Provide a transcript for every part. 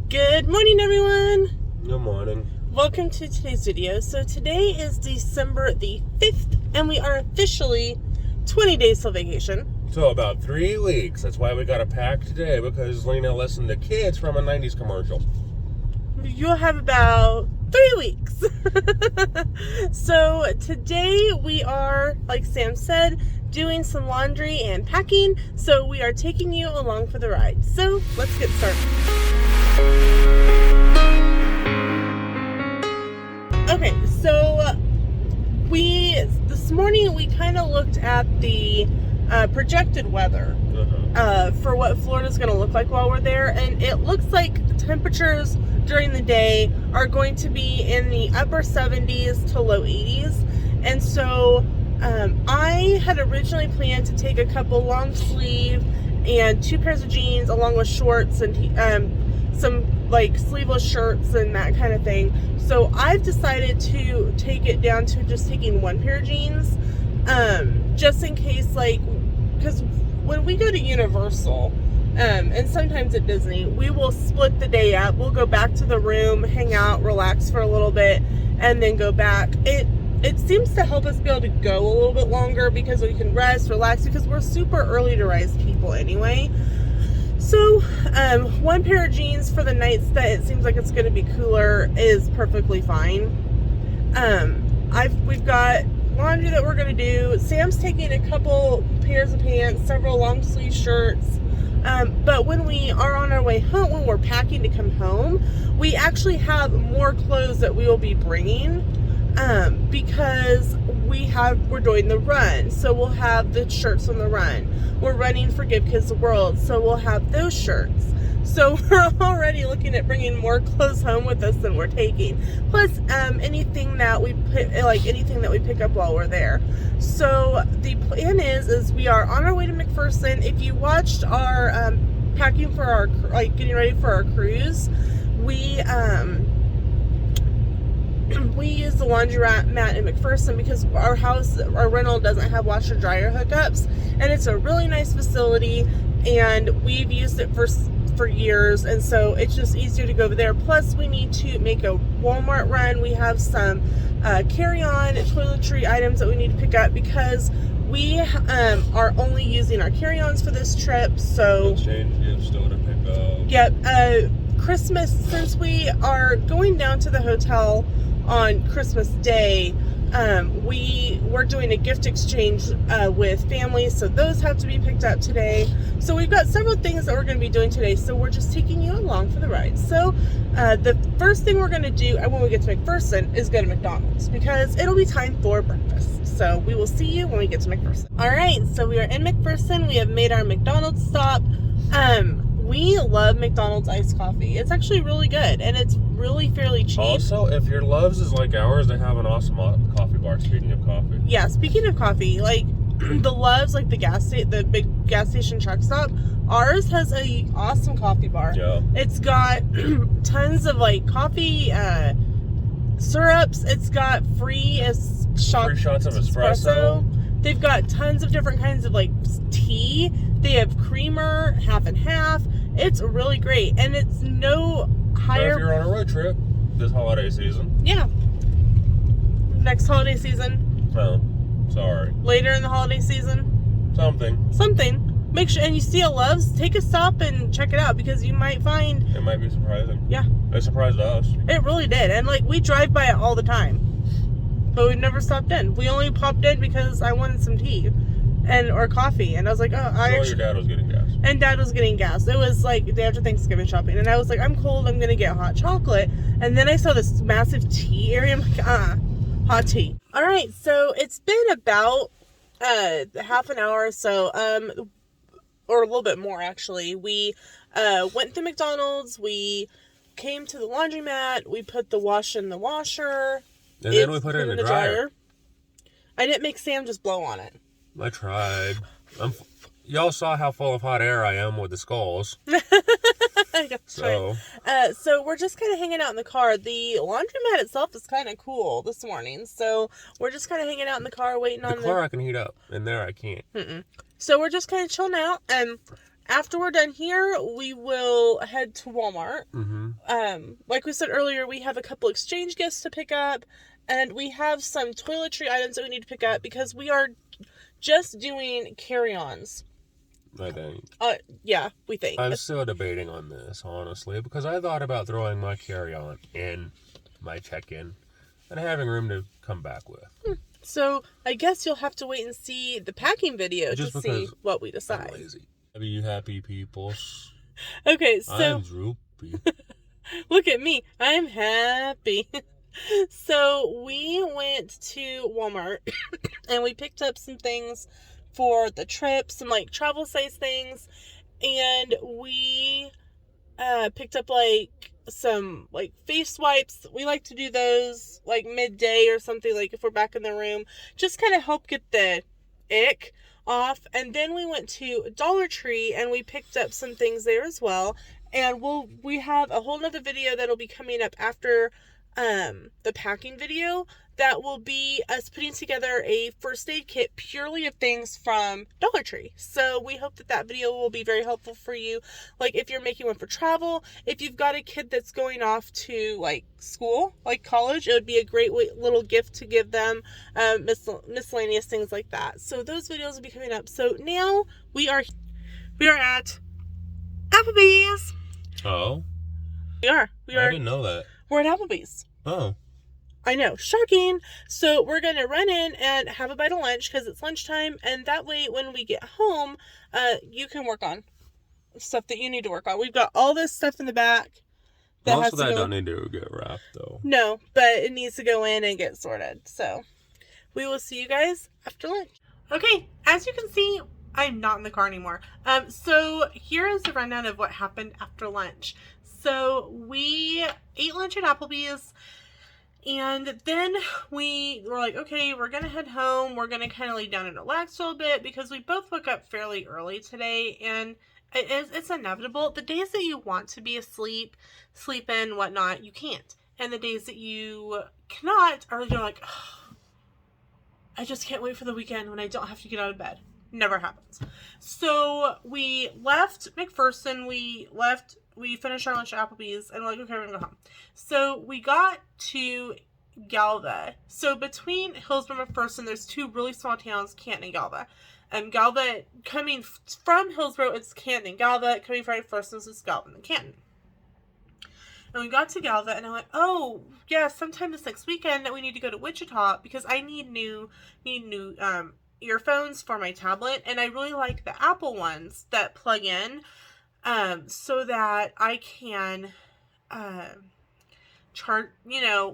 Good morning, everyone. Good morning. Welcome to today's video. So today is December the 5th, and we are officially 20 days till vacation. So about 3 weeks. That's why we got to pack today, because Lena listened to Kids from a 90s commercial. You'll have about 3 weeks. So today we are, like Sam said, doing some laundry and packing. So we are taking you along for the ride. So let's get started. Okay, so this morning we kind of looked at the projected weather for what Florida's going to look like while we're there, and it looks like the temperatures during the day are going to be in the upper 70s to low 80s, and so I had originally planned to take a couple long sleeve and 2 pairs of jeans along with shorts and some like sleeveless shirts and that kind of thing. So I've decided to take it down to just taking 1 pair of jeans, just in case, like, because when we go to Universal, and sometimes at Disney, we will split the day up. We'll go back to the room, hang out, relax for a little bit, and then go back. It seems to help us be able to go a little bit longer because we can rest, relax, because we're super early to rise people anyway. So, 1 pair of jeans for the nights that it seems like it's going to be cooler is perfectly fine. We've got laundry that we're going to do. Sam's taking a couple pairs of pants, several long sleeve shirts. But when we are on our way home, when we're packing to come home, we actually have more clothes that we will be bringing, because we're doing the run. So we'll have the shirts on the run. We're running for Give Kids the World, so we'll have those shirts. So we're already looking at bringing more clothes home with us than we're taking. Plus, anything that we pick up while we're there. So the plan is we are on our way to McPherson. If you watched our packing for our getting ready for our cruise, we use the laundromat in McPherson because our rental doesn't have washer dryer hookups, and it's a really nice facility, and we've used it for years, and so it's just easier to go over there. Plus, we need to make a Walmart run. We have some carry-on toiletry items that we need to pick up because we are only using our carry-ons for this trip. So Exchange gifts still to pick up. Yep. Christmas, since we are going down to the hotel on Christmas Day, we're doing a gift exchange with families, so those have to be picked up today. So we've got several things that we're going to be doing today, so we're just taking you along for the ride. So the first thing we're going to do when we get to McPherson is go to McDonald's, because it'll be time for breakfast. So we will see you when we get to McPherson. Alright, so we are in McPherson. We have made our McDonald's stop. We love McDonald's iced coffee. It's actually really good, and it's really fairly cheap. Also, if your Loves is like ours, they have an awesome coffee bar, speaking of coffee. Yeah, speaking of coffee, like the Loves, like the big gas station truck stop, ours has a awesome coffee bar. Yeah. It's got tons of like coffee syrups. It's got free shots of espresso. They've got tons of different kinds of like tea. They have creamer, half and half. It's really great, and it's no higher. So if you're on a road trip this holiday season. Yeah. Next holiday season. Oh, sorry. Later in the holiday season. Something. Make sure, and you see a Love's, take a stop and check it out, because you might find. It might be surprising. Yeah. It surprised us. It really did, and like we drive by it all the time, but we've never stopped in. We only popped in because I wanted some tea or coffee, and I was like, your dad was getting gas. And Dad was getting gas. It was like day after Thanksgiving shopping, and I was like, I'm cold, I'm gonna get hot chocolate. And then I saw this massive tea area. I'm like, hot tea. All right, so it's been about half an hour or so, or a little bit more actually. We went to McDonald's. We came to the laundromat. We put the wash in the washer. And then we put it in the dryer. I didn't make Sam just blow on it. I tried. Y'all saw how full of hot air I am with the skulls. So we're just kind of hanging out in the car. The laundromat itself is kind of cool this morning. So we're just kind of hanging out in the car waiting on the car I can heat up. In there I can't. So we're just kind of chilling out. And after we're done here, we will head to Walmart. Mm-hmm. Like we said earlier, we have a couple exchange gifts to pick up, and we have some toiletry items that we need to pick up because we are just doing carry-ons. I think. Yeah, we think. I'm still debating on this, honestly, because I thought about throwing my carry-on in my check-in and having room to come back with. So I guess you'll have to wait and see the packing video to see what we decide. I'm lazy. Be happy, peoples. Okay, so I'm droopy. Look at me. I'm happy. So we went to Walmart and we picked up some things for the trip, some like travel size things, and we picked up like some like face wipes. We like to do those like midday or something, like if we're back in the room, just kind of help get the ick off. And then we went to Dollar Tree and we picked up some things there as well. And we have a whole nother video that'll be coming up after the packing video that will be us putting together a first aid kit purely of things from Dollar Tree. So we hope that video will be very helpful for you. Like if you're making one for travel, if you've got a kid that's going off to like school, like college, it would be a great little gift to give them, miscellaneous things like that. So those videos will be coming up. So now we are at Applebee's. Oh? We are. I didn't know that. We're at Applebee's. Oh. I know, shocking. So we're going to run in and have a bite of lunch because it's lunchtime. And that way, when we get home, you can work on stuff that you need to work on. We've got all this stuff in the back. Most of that don't need to get wrapped, though. No, but it needs to go in and get sorted. So we will see you guys after lunch. Okay, as you can see, I'm not in the car anymore. So here is the rundown of what happened after lunch. So we ate lunch at Applebee's. And then we were like, okay, we're going to head home. We're going to kind of lay down and relax a little bit because we both woke up fairly early today. And it's inevitable. The days that you want to be asleep, sleep in, whatnot, you can't. And the days that you cannot are you're like, oh, I just can't wait for the weekend when I don't have to get out of bed. Never happens. So we left McPherson. We finished our lunch at Applebee's and we're like, okay, we're gonna go home. So we got to Galva. So between Hillsborough and McPherson, there's two really small towns, Canton and Galva. Galva, coming from Hillsborough, it's Canton and Galva. Coming from McPherson, it's Galva and Canton. And we got to Galva and I went, oh, yeah, sometime this next weekend that we need to go to Wichita because I need new earphones for my tablet. And I really like the Apple ones that plug in. So that I can,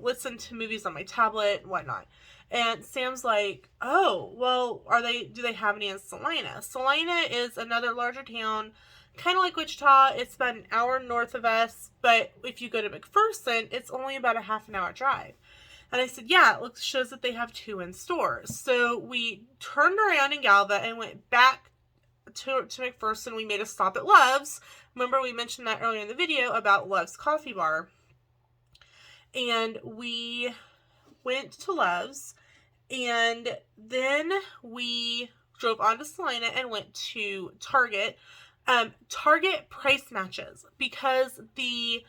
listen to movies on my tablet and whatnot. And Sam's like, oh, well, do they have any in Salina? Salina is another larger town, kind of like Wichita. It's about an hour north of us, but if you go to McPherson, it's only about a half an hour drive. And I said, yeah, it shows that they have two in stores. So we turned around in Galva and went back to McPherson. We made a stop at Love's. Remember we mentioned that earlier in the video about Love's Coffee Bar. And we went to Love's. And then we drove on to Salina and went to Target. Target price matches because the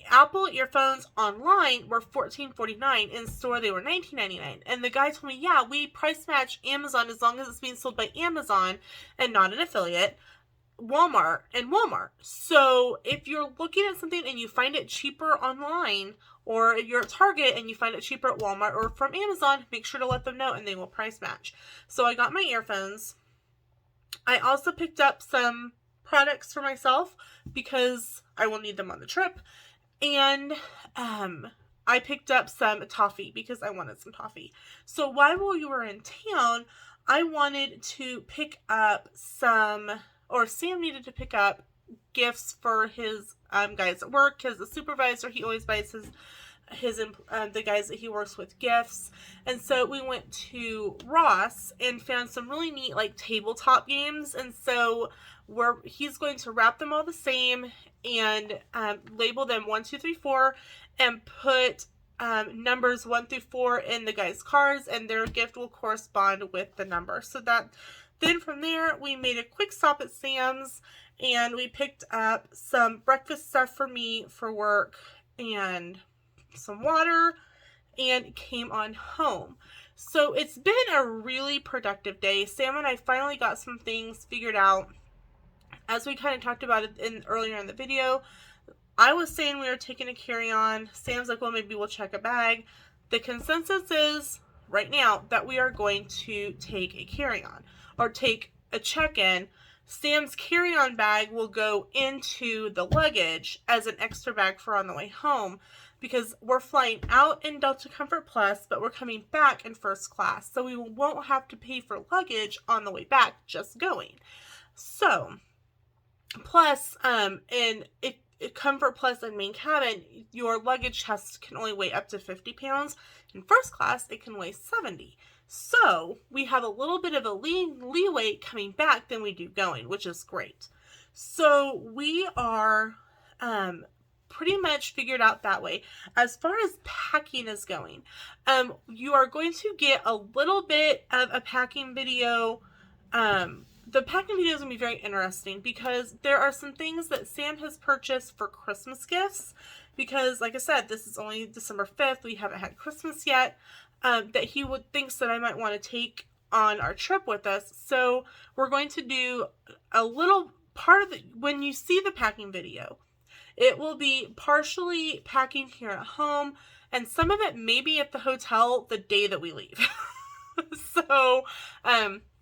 Apple earphones online were $14.49. In store, they were $19.99. And the guy told me, yeah, we price match Amazon as long as it's being sold by Amazon and not an affiliate. Walmart. So if you're looking at something and you find it cheaper online, or you're at Target and you find it cheaper at Walmart or from Amazon, make sure to let them know and they will price match. So I got my earphones. I also picked up some products for myself because I will need them on the trip. And I picked up some toffee because I wanted some toffee. So while we were in town, I wanted to pick up Sam needed to pick up gifts for his guys at work because the supervisor, he always buys the guys that he works with gifts. And so we went to Ross and found some really neat like tabletop games. And so he's going to wrap them all the same and label them 1, 2, 3, 4 and put numbers 1 through 4 in the guys' cards, and their gift will correspond with the number. So that Then from there, we made a quick stop at Sam's and we picked up some breakfast stuff for me for work and some water and came on home. So it's been a really productive day. Sam and I finally got some things figured out. As we kind of talked about it earlier in the video, I was saying we were taking a carry-on. Sam's like, well, maybe we'll check a bag. The consensus is right now that we are going to take a carry-on or take a check-in. Sam's carry-on bag will go into the luggage as an extra bag for on the way home because we're flying out in Delta Comfort Plus, but we're coming back in first class. So we won't have to pay for luggage on the way back, just going. So, plus, in Comfort Plus and main cabin, your luggage can only weigh up to 50 pounds. In first class, it can weigh 70. So we have a little bit of a leeway coming back than we do going, which is great. So we are pretty much figured out that way. As far as packing is going, you are going to get a little bit of a packing video. The packing video is going to be very interesting because there are some things that Sam has purchased for Christmas gifts because, like I said, this is only December 5th. We haven't had Christmas yet. That he thinks that I might want to take on our trip with us. So we're going to do a little part of it. When you see the packing video, it will be partially packing here at home and some of it may be at the hotel the day that we leave. So,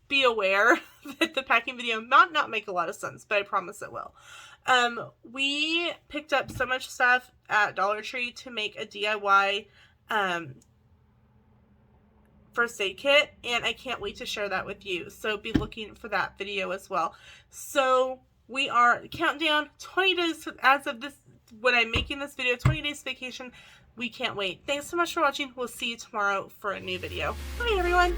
be aware that the packing video might not make a lot of sense, but I promise it will. We picked up so much stuff at Dollar Tree to make a DIY first aid kit, and I can't wait to share that with you. So be looking for that video as well. So we are countdown 20 days as of this, when I'm making this video, 20 days vacation. We can't wait. Thanks so much for watching. We'll see you tomorrow for a new video. Bye, everyone.